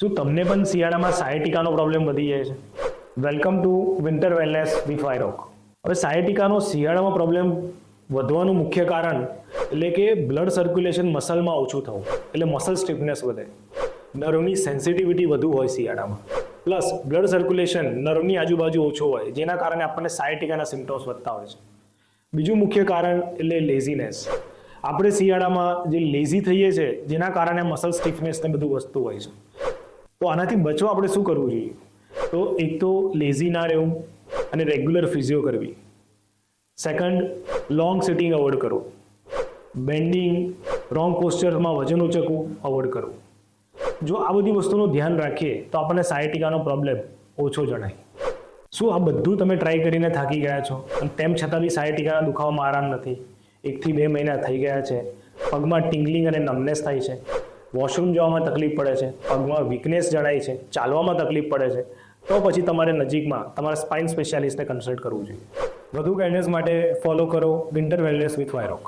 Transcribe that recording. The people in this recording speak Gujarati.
શું તમને પણ શિયાળામાં સાયટિકાનો પ્રોબ્લેમ વધી જાય છે? Welcome to winter wellness with વાયરોક. હવે સાયટિકાનો શિયાળામાં પ્રોબ્લેમ વધવાનું મુખ્ય કારણ એટલે કે બ્લડ સર્ક્યુલેશન મસલમાં ઓછું થવું, એટલે મસલ સ્ટીફનેસ વધે, નર્વની સેન્સિટિવિટી વધુ હોય શિયાળામાં, પ્લસ બ્લડ સર્ક્યુલેશન નર્વની આજુબાજુ ઓછું હોય, જેના કારણે આપણને સાયટિકાના સિમ્પટમ્સ વધતા હોય છે. બીજું મુખ્ય કારણ એટલે લેઝીનેસ. આપણે શિયાળામાં જે લેઝી થઈએ છીએ, જેના કારણે મસલ સ્ટીફનેસ ને બધું વસ્તુ હોય છે. તો આનાથી બચવા આપણે શું કરવું જોઈએ? તો એક તો લેઝી ના રહેવું અને રેગ્યુલર ફિઝિયો કરવી. સેકન્ડ, લોંગ સિટિંગ અવોઇડ કરવું. બેન્ડિંગ, રોંગ પોસ્ચરમાં વજન ઉચકવું અવોઇડ કરવું. જો આ બધી વસ્તુનું ધ્યાન રાખીએ તો આપણને સાયટિકાનો પ્રોબ્લેમ ઓછો જણાય. શું આ બધું તમે ટ્રાય કરીને થાકી ગયા છો અને તેમ છતાં બી સાયટિકાના દુખાવામાં આરામ નથી? 1 થી 2 મહિના થઈ ગયા છે, પગમાં ટિંગલિંગ અને નમનેસ થાય છે, વોશરૂમ જવામાં તકલીફ પડે છે, પગમાં વીકનેસ જણાય છે, ચાલવામાં તકલીફ પડે છે, તો પછી તમારે નજીકમાં તમારા સ્પાઇન સ્પેશિયાલિસ્ટને કન્સલ્ટ કરવું જોઈએ. વધુ ગાઈડન્સ માટે ફોલો કરો વિન્ટર વેલનેસ વિથ વાયરોક.